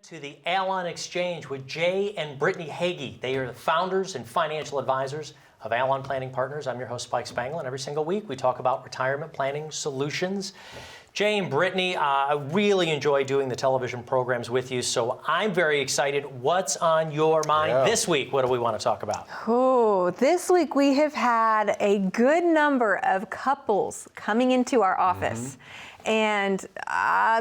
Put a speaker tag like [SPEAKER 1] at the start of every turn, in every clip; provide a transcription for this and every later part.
[SPEAKER 1] to the Allon Exchange with Jay and Brittany Hagy. They are the founders and financial advisors of Allon Planning Partners. I'm your host, Spike Spangle, and every single week we talk about retirement planning solutions. Jay and Brittany, I really enjoy doing the television programs with you, so I'm very excited. What's on your mind this week? What do we want to talk about?
[SPEAKER 2] Oh, this week we have had a good number of couples coming into our office. And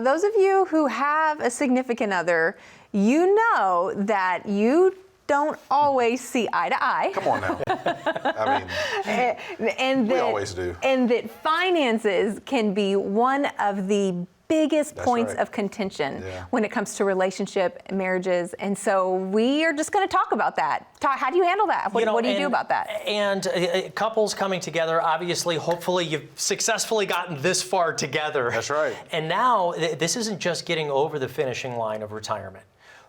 [SPEAKER 2] those of you who have a significant other, you know that you don't always see eye to eye.
[SPEAKER 3] Come on now. I mean, we always do.
[SPEAKER 2] And that finances can be one of the biggest points of contention when it comes to relationship, marriages. And so we are just going to talk about that. How do you handle that? What do you do about that?
[SPEAKER 1] And couples coming together, obviously, hopefully you've successfully gotten this far together.
[SPEAKER 3] That's right.
[SPEAKER 1] And now this isn't just getting over the finishing line of retirement.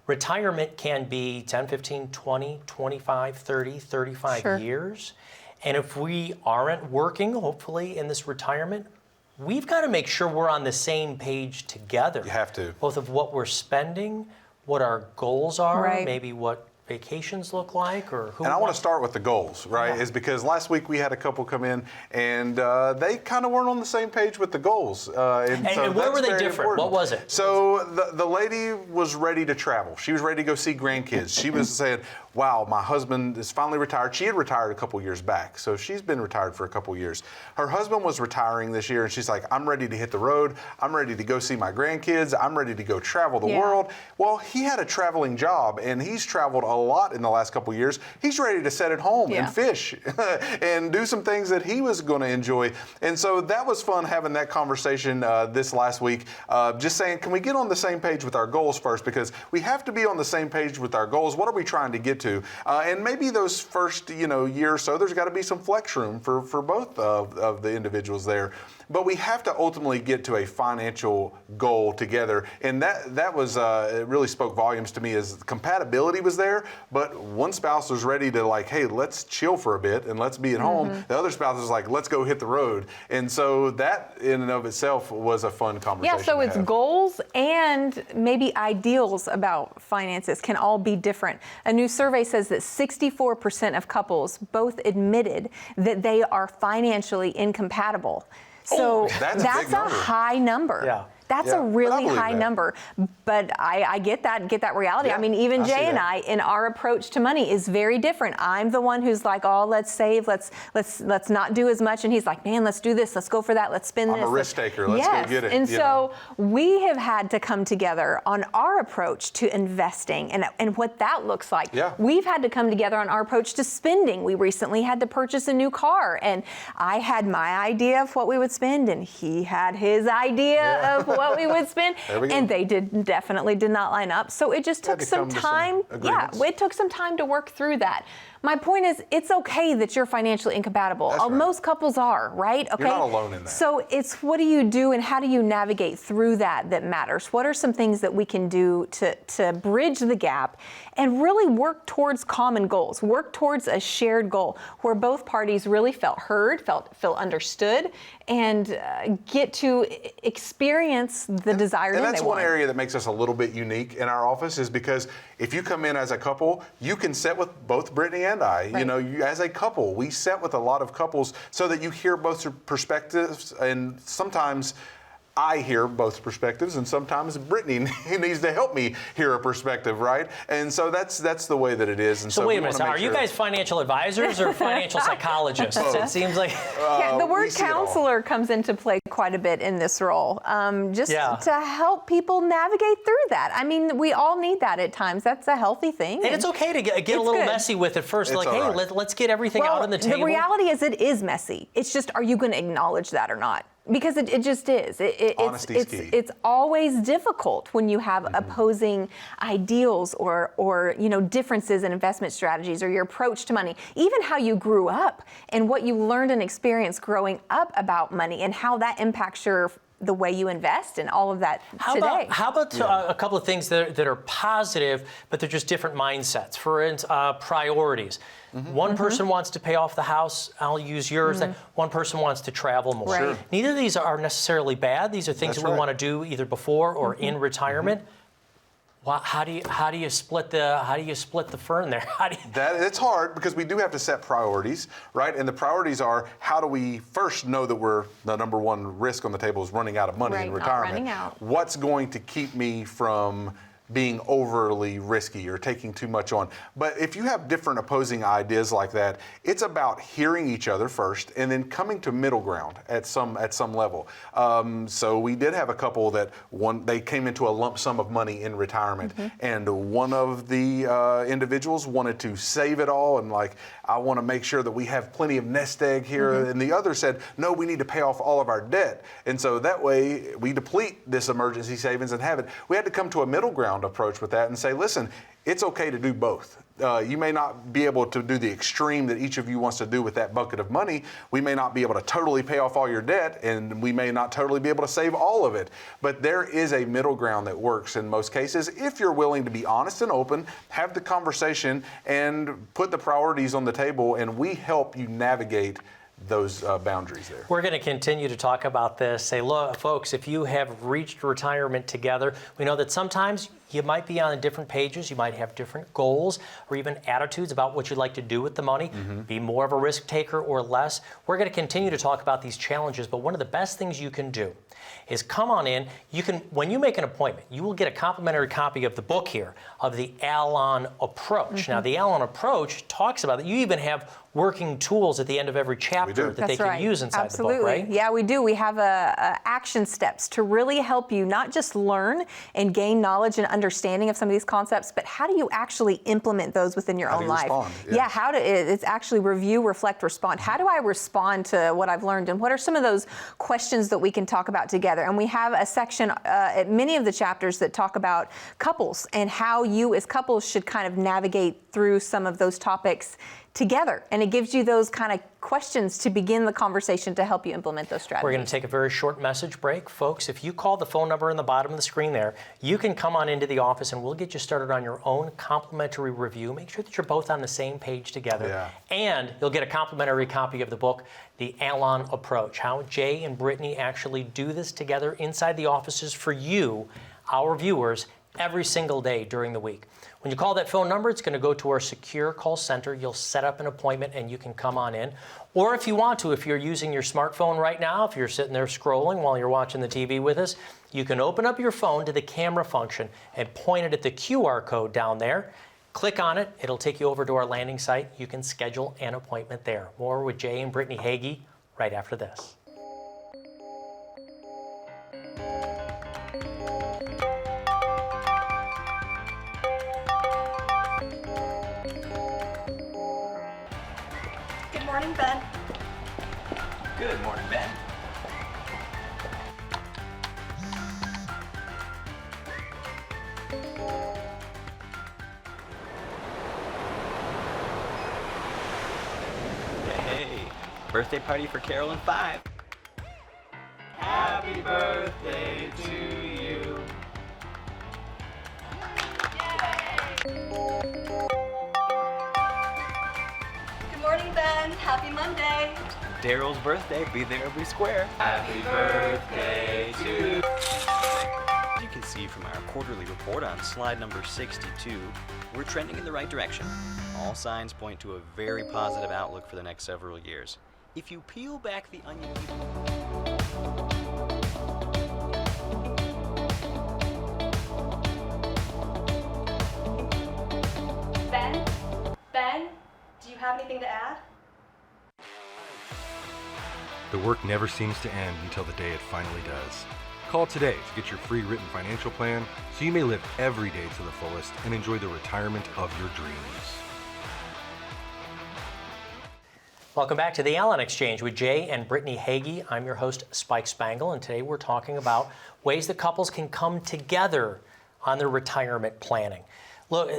[SPEAKER 1] Retirement can be 10, 15, 20, 25, 30, 35 years. And if we aren't working, hopefully, in this retirement, we've got to make sure we're on the same page together.
[SPEAKER 3] You have to.
[SPEAKER 1] Both of what we're spending, what our goals are, maybe what vacations look like, or who.
[SPEAKER 3] And I want to start with the goals, right? Is because last week we had a couple come in and they kind of weren't on the same page with the goals.
[SPEAKER 1] And where were they different?
[SPEAKER 3] Important.
[SPEAKER 1] What was it?
[SPEAKER 3] So the lady was ready to travel. She was ready to go see grandkids. She was saying, wow, my husband is finally retired. She had retired a couple years back, so she's been retired for a couple years. Her husband was retiring this year, and she's like, I'm ready to hit the road. I'm ready to go see my grandkids. I'm ready to go travel the world. Well, he had a traveling job, and he's traveled a lot in the last couple years. He's ready to sit at home and fish and do some things that he was going to enjoy. And so that was fun having that conversation this last week, just saying, can we get on the same page with our goals first? Because we have to be on the same page with our goals. What are we trying to get to? And maybe those first year or so, there's got to be some flex room for both of the individuals there. But we have to ultimately get to a financial goal together. And that was, it really spoke volumes to me as compatibility was there, but one spouse was ready to like, hey, let's chill for a bit and let's be at home. The other spouse was like, let's go hit the road. And so that in and of itself was a fun conversation.
[SPEAKER 2] Yeah, so it's goals and maybe ideals about finances can all be different. A new survey says that 64% of couples both admitted that they are financially incompatible. So that's a high number.
[SPEAKER 1] Yeah.
[SPEAKER 2] That's a really high number. But I get that reality. I mean, even Jay and I, in our approach to money is very different. I'm the one who's like, oh, let's save, let's not do as much. And he's like, man, let's do this, let's go for that, let's spend this.
[SPEAKER 3] I'm a risk taker, let's go get it.
[SPEAKER 2] And so we have had to come together on our approach to investing and what that looks like. We've had to come together on our approach to spending. We recently had to purchase a new car, and I had my idea of what we would spend, and he had his idea of what we would spend, and they definitely did not line up. So it just took some time. It took some time to work through that. My point is, it's okay that you're financially incompatible. Most couples are, right? Okay.
[SPEAKER 3] You're not alone in that.
[SPEAKER 2] So it's what do you do and how do you navigate through that matters? What are some things that we can do to bridge the gap and really work towards common goals, work towards a shared goal where both parties really felt heard, feel understood, and get to experience the desired end.
[SPEAKER 3] And that's one area that makes us a little bit unique in our office is because if you come in as a couple, you can sit with both Brittany and I. As a couple, we sit with a lot of couples so that you hear both perspectives, and sometimes I hear both perspectives, and sometimes Brittany needs to help me hear a perspective, right? And so that's the way that it is. And
[SPEAKER 1] so wait a minute, are you guys financial advisors or financial psychologists? It seems like
[SPEAKER 2] the word counselor comes into play quite a bit in this role, to help people navigate through that. I mean, we all need that at times. That's a healthy thing.
[SPEAKER 1] And it's okay to get a little messy with it first. It's like, hey, let's get everything out on the table.
[SPEAKER 2] The reality is it is messy. It's just, are you going to acknowledge that or not? Because it just is.
[SPEAKER 3] Honesty's key.
[SPEAKER 2] It's always difficult when you have opposing ideals or differences in investment strategies or your approach to money, even how you grew up and what you learned and experienced growing up about money and how that impacts the way you invest and all of that today.
[SPEAKER 1] How about a couple of things that are positive, but they're just different mindsets? For instance, priorities. One person wants to pay off the house. I'll use yours. One person wants to travel more.
[SPEAKER 2] Sure.
[SPEAKER 1] Neither of these are necessarily bad. These are things that we want to do either before or in retirement. Well, how do you split the fern there?
[SPEAKER 3] It's hard because we do have to set priorities, right? And the priorities are, how do we first know that we're the number one risk on the table is running out of money in retirement?
[SPEAKER 2] Not running out.
[SPEAKER 3] What's going to keep me from being overly risky or taking too much on? But if you have different opposing ideas like that, it's about hearing each other first and then coming to middle ground at some level. So we did have a couple that they came into a lump sum of money in retirement, and one of the individuals wanted to save it all and I want to make sure that we have plenty of nest egg here, and the other said, no, we need to pay off all of our debt, and so that way we deplete this emergency savings and have it. We had to come to a middle ground approach with that and say, listen, it's okay to do both. You may not be able to do the extreme that each of you wants to do with that bucket of money. We may not be able to totally pay off all your debt, and we may not totally be able to save all of it. But there is a middle ground that works in most cases if you're willing to be honest and open, have the conversation, and put the priorities on the table, and we help you navigate those boundaries there.
[SPEAKER 1] We're going to continue to talk about this. Say, look, folks, if you have reached retirement together, we know that sometimes you might be on different pages, you might have different goals or even attitudes about what you'd like to do with the money, be more of a risk taker or less. We're going to continue to talk about these challenges, but one of the best things you can do is come on in. When you make an appointment, you will get a complimentary copy of the book here of the Allon approach. Now, the Allon approach talks about that. You even have working tools at the end of every chapter that they can use inside the book, right?
[SPEAKER 2] Yeah, we do. We have action steps to really help you not just learn and gain knowledge and understanding of some of these concepts, but how do you actually implement those within your own life?
[SPEAKER 3] Respond?
[SPEAKER 2] Yeah, it's actually review, reflect, respond. How do I respond to what I've learned, and what are some of those questions that we can talk about together? And we have a section at many of the chapters that talk about couples and how you as couples should kind of navigate through some of those topics together. And it gives you those kind of questions to begin the conversation to help you implement those strategies.
[SPEAKER 1] We're going to take a very short message break. Folks, if you call the phone number in the bottom of the screen there, you can come on into the office and we'll get you started on your own complimentary review. Make sure that you're both on the same page together.
[SPEAKER 3] Yeah.
[SPEAKER 1] And you'll get a complimentary copy of the book, The Allon Approach, how Jay and Brittany actually do this together inside the offices for you, our viewers, every single day during the week. When you call that phone number, it's going to go to our secure call center. You'll set up an appointment and you can come on in. Or if you want to, if you're using your smartphone right now, if you're sitting there scrolling while you're watching the TV with us, you can open up your phone to the camera function and point it at the QR code down there. Click on it. It'll take you over to our landing site. You can schedule an appointment there. More with Jay and Brittany Hagy right after this.
[SPEAKER 4] Good morning, Ben.
[SPEAKER 5] Good morning, Ben. Hey, birthday party for Carol and 5. Happy birthday to you.
[SPEAKER 4] Good morning, Ben. Happy Monday.
[SPEAKER 5] Daryl's birthday, be there, be square. Happy birthday to you. As you can see from our quarterly report on slide number 62, we're trending in the right direction. All signs point to a very positive outlook for the next several years. If you peel back the onion
[SPEAKER 4] Ben, do you have anything to add?
[SPEAKER 6] The work never seems to end until the day it finally does. Call today to get your free written financial plan so you may live every day to the fullest and enjoy the retirement of your dreams.
[SPEAKER 1] Welcome back to the Allon Exchange with Jay and Brittany Hagy. I'm your host, Spike Spangle, and today we're talking about ways that couples can come together on their retirement planning. Look,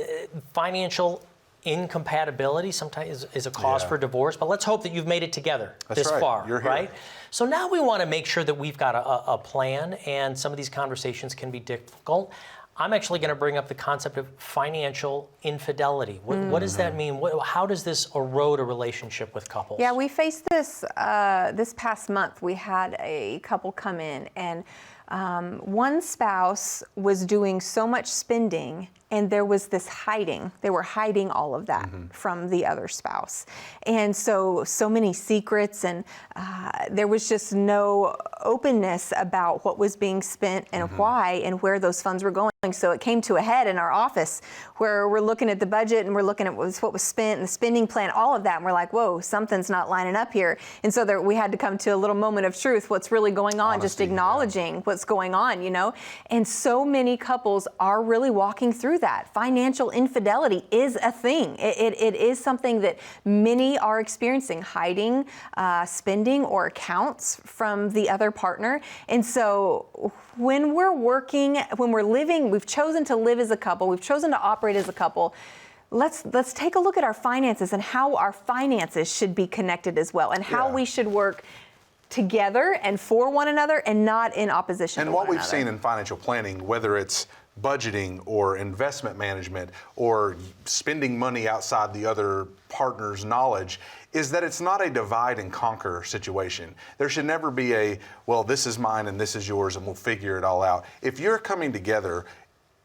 [SPEAKER 1] financial incompatibility sometimes is a cause for divorce, but let's hope that you've made it together this far,
[SPEAKER 3] You're here.
[SPEAKER 1] right? So now we want to make sure that we've got a plan, and some of these conversations can be difficult. I'm actually going to bring up the concept of financial infidelity. What does that mean? How does this erode a relationship with couples?
[SPEAKER 2] Yeah, we faced this this past month. We had a couple come in, and one spouse was doing so much spending, and there was this hiding. They were hiding all of that from the other spouse. And so many secrets, and there was just no openness about what was being spent and why and where those funds were going. So it came to a head in our office where we're looking at the budget and we're looking at what was spent and the spending plan, all of that. And we're like, whoa, something's not lining up here. And so we had to come to a little moment of truth. What's really going on? Honesty, just acknowledging what's going on, you know? And so many couples are really walking through that. Financial infidelity is a thing. It is something that many are experiencing, hiding spending or accounts from the other partner. And so when we're working, when we're living, we've chosen to live as a couple, we've chosen to operate as a couple, let's take a look at our finances and how our finances should be connected as well, and how we should work together and for one another and not in opposition to one another.
[SPEAKER 3] And what we've seen in financial planning, whether it's budgeting or investment management or spending money outside the other partner's knowledge, is that it's not a divide and conquer situation. There should never be a, well, this is mine and this is yours and we'll figure it all out. If you're coming together,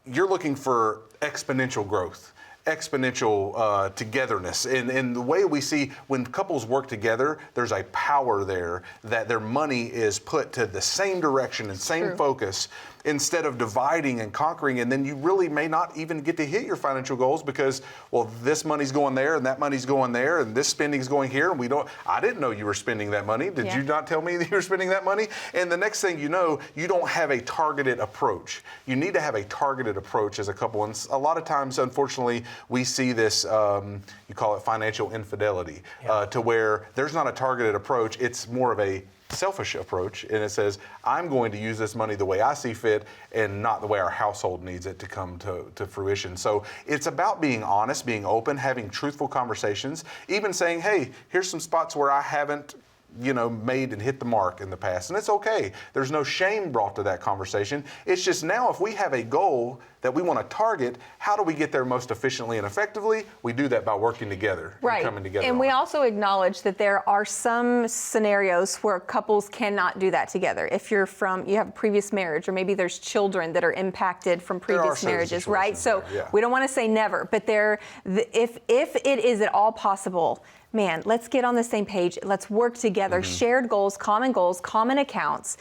[SPEAKER 3] you're looking for exponential growth, exponential togetherness. And the way we see when couples work together, there's a power there that their money is put to the same direction and same focus, instead of dividing and conquering. And then you really may not even get to hit your financial goals because, well, this money's going there and that money's going there and this spending's going here. And I didn't know you were spending that money. Did you not tell me that you were spending that money? And the next thing you know, you don't have a targeted approach. You need to have a targeted approach as a couple. And a lot of times, unfortunately, we see this, you call it financial infidelity, to where there's not a targeted approach. It's more of a selfish approach, and it says, I'm going to use this money the way I see fit and not the way our household needs it to come to fruition. So it's about being honest, being open, having truthful conversations, even saying, hey, here's some spots where I haven't made and hit the mark in the past. And it's okay. There's no shame brought to that conversation. It's just now, if we have a goal that we want to target, how do we get there most efficiently and effectively? We do that by working together and coming together.
[SPEAKER 2] And we also acknowledge that there are some scenarios where couples cannot do that together. If you have a previous marriage, or maybe there's children that are impacted from previous marriages, right? So we don't want to say never, but if it is at all possible, man, let's get on the same page. Let's work together. Shared goals, common accounts,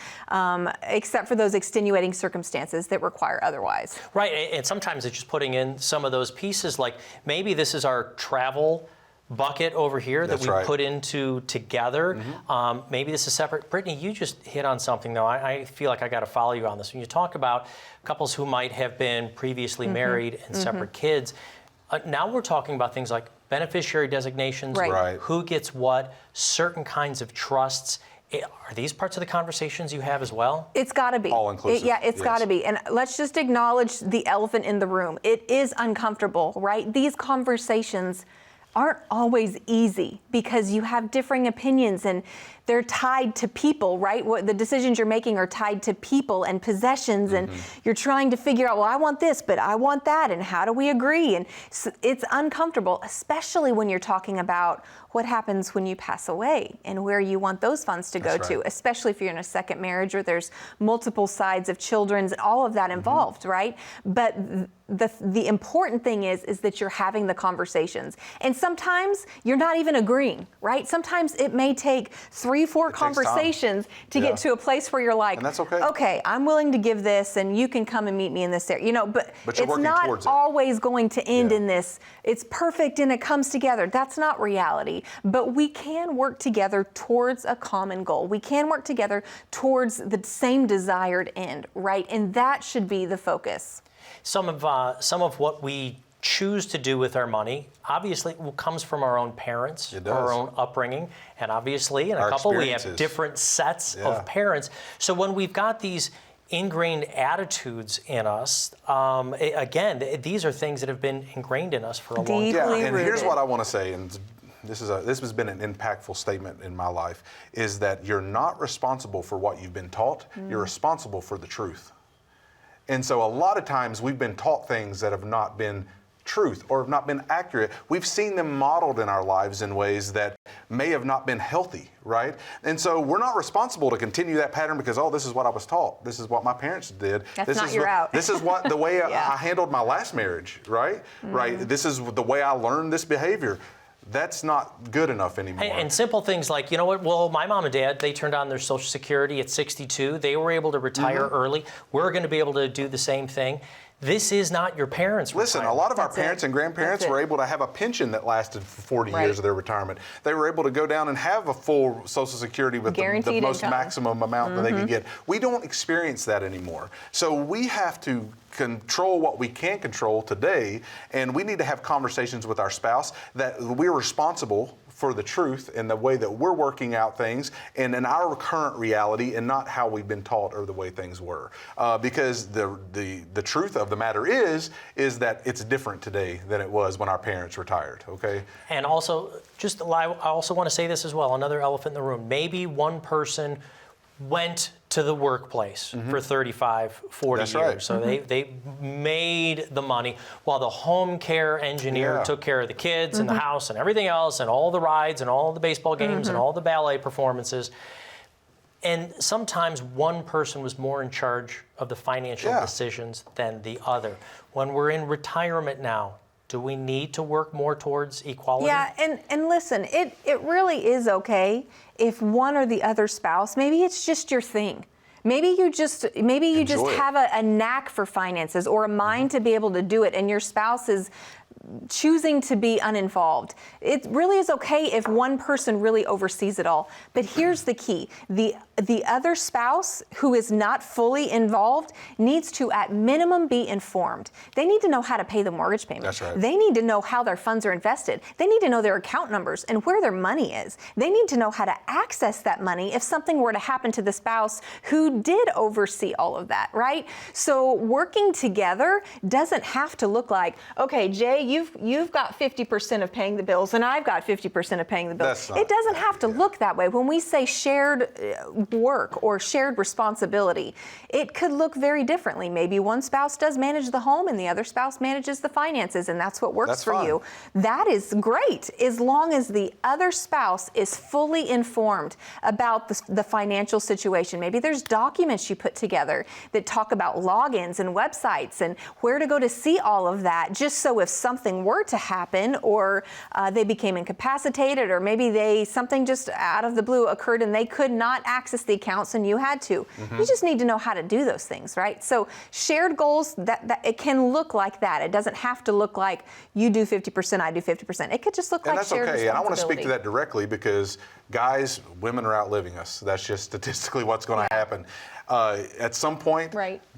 [SPEAKER 2] except for those extenuating circumstances that require otherwise.
[SPEAKER 1] Right, and sometimes it's just putting in some of those pieces, like maybe this is our travel bucket over here that we put into together. Maybe this is separate. Brittany, you just hit on something, though. I feel like I got to follow you on this. When you talk about couples who might have been previously married and separate kids, now we're talking about things like beneficiary designations, who gets what, certain kinds of trusts. Are these parts of the conversations you have as well?
[SPEAKER 2] It's got to be.
[SPEAKER 3] All inclusive.
[SPEAKER 2] It's got to be. And let's just acknowledge the elephant in the room. It is uncomfortable, right? These conversations aren't always easy because you have differing opinions and they're tied to people, right? What the decisions you're making are tied to people and possessions, and you're trying to figure out, well, I want this, but I want that, and how do we agree? And it's uncomfortable, especially when you're talking about what happens when you pass away and where you want those funds to go to, especially if you're in a second marriage or there's multiple sides of children and all of that involved, right? But the important thing is that you're having the conversations. And sometimes you're not even agreeing, right? Sometimes it may take 3-4 conversations to get to a place where you're like,
[SPEAKER 3] and that's okay.
[SPEAKER 2] Okay, I'm willing to give this and you can come and meet me in this area. But
[SPEAKER 3] you're
[SPEAKER 2] it's not always going to end in this, it's perfect and it comes together. That's not reality. But we can work together towards a common goal. We can work together towards the same desired end, right? And that should be the focus.
[SPEAKER 1] Some of what we choose to do with our money obviously comes from our own parents, our own upbringing, and obviously in a couple we have different sets of parents. So when we've got these ingrained attitudes in us, again, these are things that have been ingrained in us for a long time.
[SPEAKER 3] Yeah, and here's what I want to say, and this has been an impactful statement in my life, is that you're not responsible for what you've been taught, you're responsible for the truth. And so a lot of times we've been taught things that have not been truth or have not been accurate. We've seen them modeled in our lives in ways that may have not been healthy, right? And so we're not responsible to continue that pattern because, oh, this is what I was taught. This is what my parents did.
[SPEAKER 2] That's not your route.
[SPEAKER 3] This is what the way
[SPEAKER 2] Yeah.
[SPEAKER 3] I handled my last marriage, right? Right. This is the way I learned this behavior. That's not good enough anymore.
[SPEAKER 1] And simple things like, you know what, well, my mom and dad, they turned on their Social Security at 62. They were able to retire early. We're going to be able to do the same thing. This is not your parents'
[SPEAKER 3] Listen,
[SPEAKER 1] retirement.
[SPEAKER 3] a lot of our parents and grandparents were able to have a pension that lasted for 40 years of their retirement. They were able to go down and have a full Social Security with the most maximum amount that they could get. We don't experience that anymore. So we have to control what we can control today, and we need to have conversations with our spouse that we're responsible for the truth and the way that we're working out things and in our current reality and not how we've been taught or the way things were. Because the truth of the matter is that it's different today than it was when our parents retired, okay?
[SPEAKER 1] And also, I also want to say this as well, another elephant in the room. Maybe one person went to the workplace for 35, 40
[SPEAKER 3] That's
[SPEAKER 1] years.
[SPEAKER 3] right.
[SPEAKER 1] So they made the money while the home care engineer took care of the kids and the house and everything else and all the rides and all the baseball games and all the ballet performances. And sometimes one person was more in charge of the financial decisions than the other. When we're in retirement now, do we need to work more towards equality?
[SPEAKER 2] Yeah, and listen, it really is okay if one or the other spouse, maybe it's just your thing. Maybe you just have a knack for finances or a mind to be able to do it, and your spouse is choosing to be uninvolved. It really is okay if one person really oversees it all. But here's the key. The other spouse who is not fully involved needs to, at minimum, be informed. They need to know how to pay the mortgage payment.
[SPEAKER 3] That's right.
[SPEAKER 2] They need to know how their funds are invested. They need to know their account numbers and where their money is. They need to know how to access that money if something were to happen to the spouse who did oversee all of that, right? So working together doesn't have to look like, okay, Jay, you've got 50% of paying the bills and I've got 50% of paying the bills. It doesn't have to look that way. When we say shared work or shared responsibility, it could look very differently. Maybe one spouse does manage the home and the other spouse manages the finances, and that's what works for you. That is great, as long as the other spouse is fully informed about the financial situation. Maybe there's documents you put together that talk about logins and websites and where to go to see all of that, just so if something were to happen or they became incapacitated, or maybe something just out of the blue occurred and they could not access the accounts and you had to. You just need to know how to do those things, right? So shared goals, that it can look like that. It doesn't have to look like you do 50%, I do 50%. It could just look like shared responsibility.
[SPEAKER 3] And I want to speak to that directly because guys, women are outliving us. That's just statistically what's going to happen. At some point,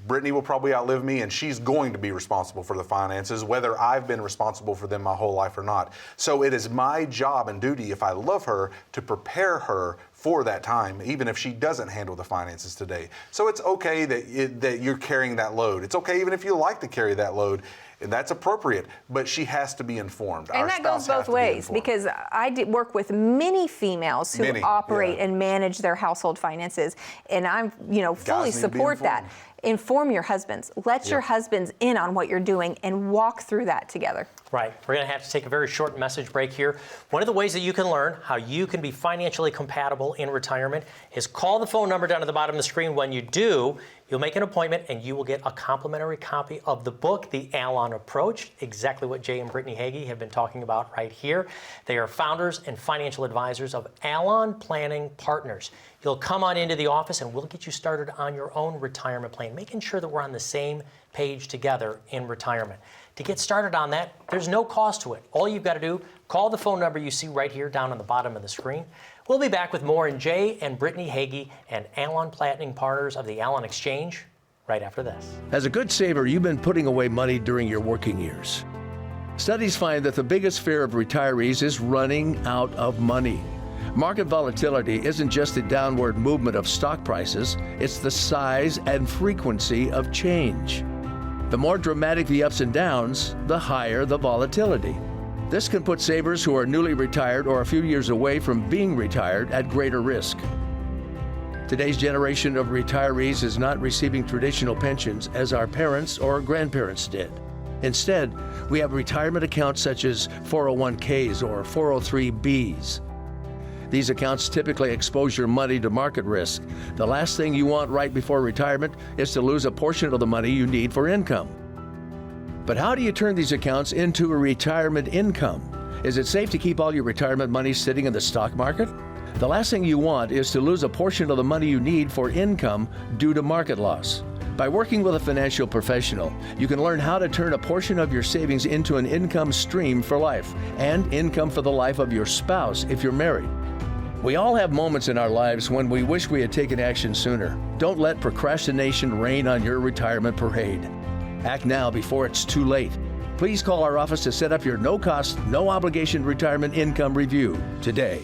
[SPEAKER 3] Brittany will probably outlive me, and she's going to be responsible for the finances, whether I've been responsible for them my whole life or not. So it is my job and duty, if I love her, to prepare her for that time, even if she doesn't handle the finances today. So it's okay that you're carrying that load. It's okay even if you like to carry that load. And that's appropriate, but she has to be and
[SPEAKER 2] that goes both ways, because I work with many females who operate and manage their household finances, and I'm, fully support that. Inform your husbands. Let your husbands in on what you're doing and walk through that together.
[SPEAKER 1] Right. We're going to have to take a very short message break here. One of the ways that you can learn how you can be financially compatible in retirement is call the phone number down at the bottom of the screen. When you do, you'll make an appointment and you will get a complimentary copy of the book, The Allon Approach, exactly what Jay and Brittany Hagy have been talking about right here. They are founders and financial advisors of Allon Planning Partners. You'll come on into the office and we'll get you started on your own retirement plan, making sure that we're on the same page together in retirement. To get started on that, there's no cost to it. All you've got to do, call the phone number you see right here down on the bottom of the screen. We'll be back with more in Jay and Brittany Hagy and Allon Planning Partners of the Allon Exchange right after this.
[SPEAKER 7] As a good saver, you've been putting away money during your working years. Studies find that the biggest fear of retirees is running out of money. Market volatility isn't just the downward movement of stock prices, it's the size and frequency of change. The more dramatic the ups and downs, the higher the volatility. This can put savers who are newly retired or a few years away from being retired at greater risk. Today's generation of retirees is not receiving traditional pensions as our parents or grandparents did. Instead, we have retirement accounts such as 401ks or 403bs. These accounts typically expose your money to market risk. The last thing you want right before retirement is to lose a portion of the money you need for income. But how do you turn these accounts into a retirement income? Is it safe to keep all your retirement money sitting in the stock market? The last thing you want is to lose a portion of the money you need for income due to market loss. By working with a financial professional, you can learn how to turn a portion of your savings into an income stream for life and income for the life of your spouse if you're married. We all have moments in our lives when we wish we had taken action sooner. Don't let procrastination reign on your retirement parade. Act now before it's too late. Please call our office to set up your no-cost, no-obligation retirement income review today.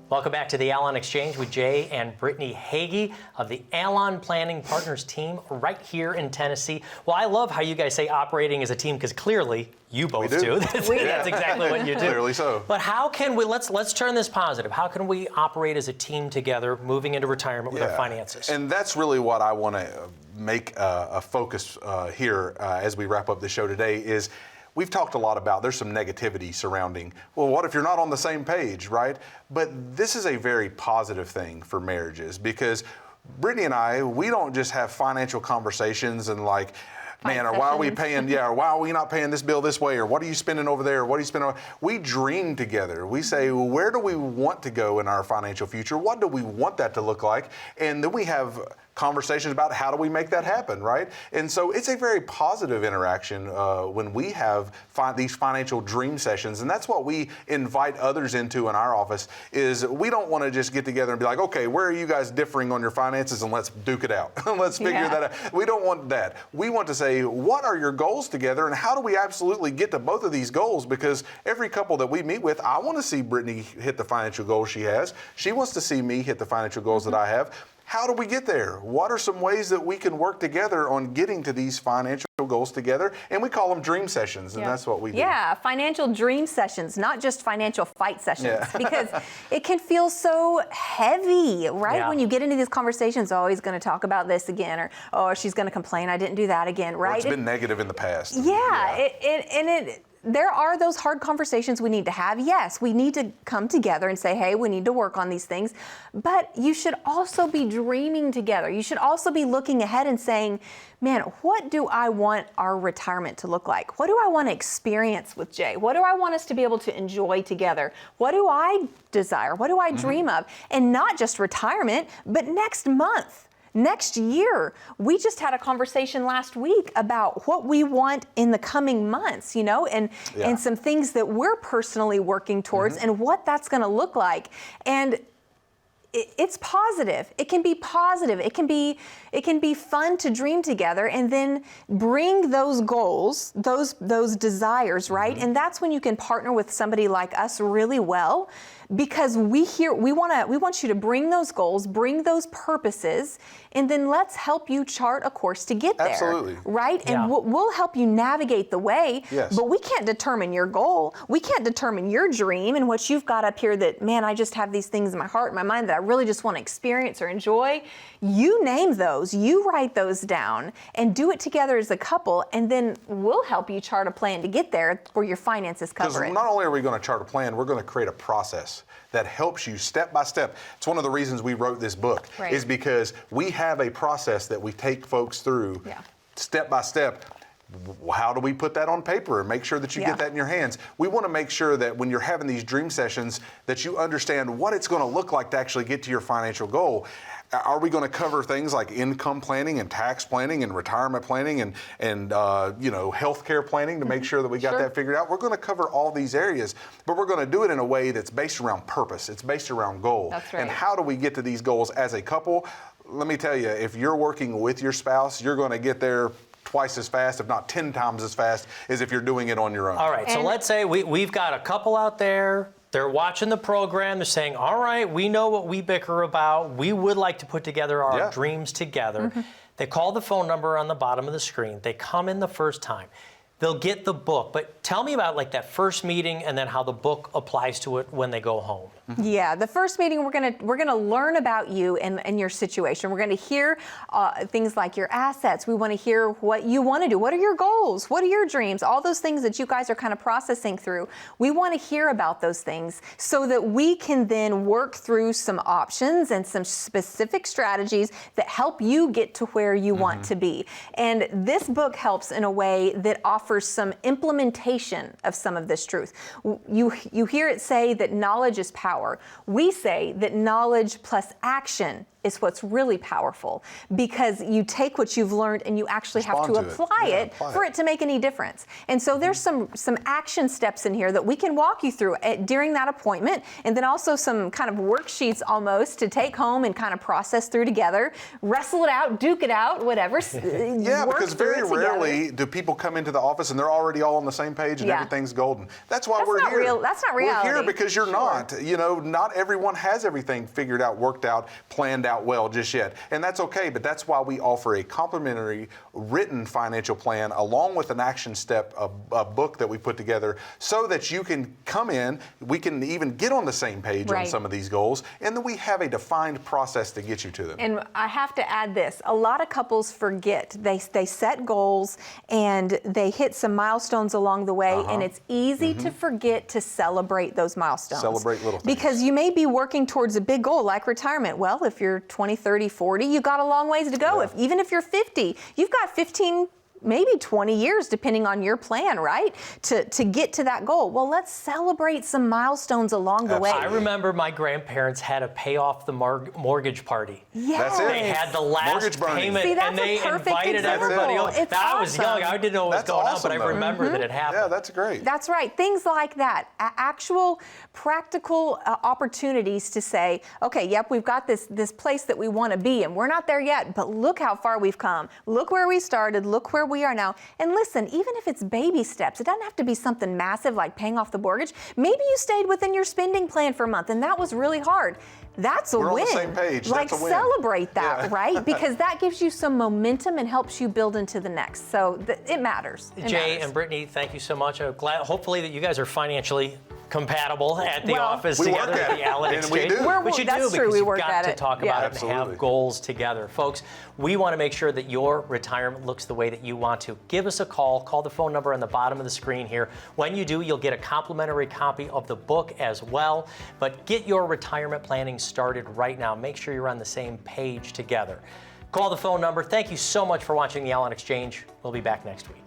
[SPEAKER 1] Welcome back to the Allon Exchange with Jay and Brittany Hagy of the Allon Planning Partners team right here in Tennessee. Well, I love how you guys say operating as a team because clearly you both do. That's exactly what you do.
[SPEAKER 3] Clearly so.
[SPEAKER 1] But how can we, let's turn this positive. How can we operate as a team together moving into retirement with our finances?
[SPEAKER 3] And that's really what I want to make a focus here as we wrap up the show today is we've talked a lot about there's some negativity surrounding, well, what if you're not on the same page, right? But this is a very positive thing for marriages because Brittany and I, we don't just have financial conversations and like, man, or why are we paying, or why are we not paying this bill this way, or what are you spending over there, or what are you spending over? We dream together. We say, well, where do we want to go in our financial future? What do we want that to look like? And then we have conversations about how do we make that happen, right? And so it's a very positive interaction when we have these financial dream sessions, and that's what we invite others into in our office is we don't want to just get together and be like, okay, where are you guys differing on your finances and let's duke it out. Let's figure that out. We don't want that. We want to say, what are your goals together and how do we absolutely get to both of these goals? Because every couple that we meet with, I want to see Brittany hit the financial goals she has. She wants to see me hit the financial goals that I have. How do we get there? What are some ways that we can work together on getting to these financial goals together? And we call them dream sessions, and that's what we do.
[SPEAKER 2] Yeah, financial dream sessions, not just financial fight sessions, because it can feel so heavy, right?
[SPEAKER 1] Yeah.
[SPEAKER 2] When you get into these conversations, oh, he's going to talk about this again, or oh, she's going to complain I didn't do that again, right?
[SPEAKER 3] Or it's been negative in the past.
[SPEAKER 2] There are those hard conversations we need to have. Yes, we need to come together and say, hey, we need to work on these things. But you should also be dreaming together. You should also be looking ahead and saying, man, what do I want our retirement to look like? What do I want to experience with Jay? What do I want us to be able to enjoy together? What do I desire? What do I dream of? And not just retirement, but next month. Next year. We just had a conversation last week about what we want in the coming months, and some things that we're personally working towards and what that's going to look like. And it's positive. It can be positive. It can be fun to dream together and then bring those goals, those desires, right? And that's when you can partner with somebody like us really well, because we want you to bring those goals, bring those purposes, and then let's help you chart a course to get there.
[SPEAKER 3] Absolutely.
[SPEAKER 2] Right? And we'll help you navigate the way, but we can't determine your goal. We can't determine your dream and what you've got up here that, man, I just have these things in my heart and my mind that I really just want to experience or enjoy. You name those, you write those down and do it together as a couple, and then we'll help you chart a plan to get there where your finances cover it.
[SPEAKER 3] Because not only are we going to chart a plan, we're going to create a process that helps you step by step. It's one of the reasons we wrote this book, is because we have a process that we take folks through step by step. How do we put that on paper and make sure that you get that in your hands? We want to make sure that when you're having these dream sessions that you understand what it's going to look like to actually get to your financial goal. Are we going to cover things like income planning and tax planning and retirement planning and healthcare planning to make sure that we got that figured out? We're going to cover all these areas, but we're going to do it in a way that's based around purpose. It's based around goal.
[SPEAKER 2] That's right.
[SPEAKER 3] And how do we get to these goals as a couple? Let me tell you, if you're working with your spouse, you're going to get there twice as fast, if not 10 times as fast, as if you're doing it on your own.
[SPEAKER 1] All right, so let's say we've got a couple out there. They're watching the program. They're saying, all right, we know what we bicker about. We would like to put together our dreams together. They call the phone number on the bottom of the screen. They come in the first time. they'll get the book. But tell me about like that first meeting and then how the book applies to it when they go home.
[SPEAKER 2] Yeah, the first meeting we're gonna learn about you and your situation. We're gonna hear things like your assets. We want to hear what you want to do. What are your goals? What are your dreams? All those things that you guys are kind of processing through. We want to hear about those things so that we can then work through some options and some specific strategies that help you get to where you want to be. And this book helps in a way that offers some implementation of some of this truth. You hear it say that knowledge is power. We say that knowledge plus action is what's really powerful, because you take what you've learned and you actually have to apply it for it to make any difference. And so there's some action steps in here that we can walk you through during that appointment, and then also some kind of worksheets almost to take home and kind of process through together, wrestle it out, duke it out, whatever.
[SPEAKER 3] Yeah, because very rarely do people come into the office and they're already all on the same page and everything's golden. That's why we're here.
[SPEAKER 2] That's not reality.
[SPEAKER 3] We're here because you're not. You know, not everyone has everything figured out, worked out, planned out well just yet. And that's okay, but that's why we offer a complimentary written financial plan along with an action step, a book that we put together so that you can come in, we can even get on the same page on some of these goals, and then we have a defined process to get you to them.
[SPEAKER 2] And I have to add this, a lot of couples forget. They set goals and they hit some milestones along the way, and it's easy to forget to celebrate those milestones.
[SPEAKER 3] Celebrate little things.
[SPEAKER 2] Because you may be working towards a big goal like retirement. Well, if you're 20, 30, 40, you've got a long ways to go. Even if you're 50, you've got 15, maybe 20 years, depending on your plan, right? To get to that goal. Well, let's celebrate some milestones along the way.
[SPEAKER 1] I remember my grandparents had to pay off the mortgage party.
[SPEAKER 2] Yes.
[SPEAKER 3] That's it.
[SPEAKER 1] They had the last payment,
[SPEAKER 2] See, that's
[SPEAKER 1] and they
[SPEAKER 2] a perfect
[SPEAKER 1] invited
[SPEAKER 2] example.
[SPEAKER 1] everybody else.
[SPEAKER 2] It's
[SPEAKER 1] I was young,
[SPEAKER 2] awesome.
[SPEAKER 1] I didn't know what was going on, but I remember that it happened.
[SPEAKER 3] Yeah, that's great.
[SPEAKER 2] That's right. Things like that. Actual practical opportunities to say, okay, yep, we've got this place that we want to be, and we're not there yet, but look how far we've come. Look where we started. Look where we are now. And listen, even if it's baby steps, it doesn't have to be something massive like paying off the mortgage. Maybe you stayed within your spending plan for a month and that was really hard. That's a win.
[SPEAKER 3] We're on the same page.
[SPEAKER 2] Like,
[SPEAKER 3] That's a win.
[SPEAKER 2] celebrate that, right? Because that gives you some momentum and helps you build into the next. So it matters.
[SPEAKER 1] Jay and Brittany, thank you so much. I'm glad, hopefully, that you guys are financially compatible at the office together at the Allon Exchange.
[SPEAKER 3] Which
[SPEAKER 1] you do, because you've got to talk about it and
[SPEAKER 3] Absolutely.
[SPEAKER 1] have goals together. Folks, we want to make sure that your retirement looks the way that you want to. Give us a call. Call the phone number on the bottom of the screen here. When you do, you'll get a complimentary copy of the book as well. But get your retirement planning started right now. Make sure you're on the same page together. Call the phone number. Thank you so much for watching the Allon Exchange. We'll be back next week.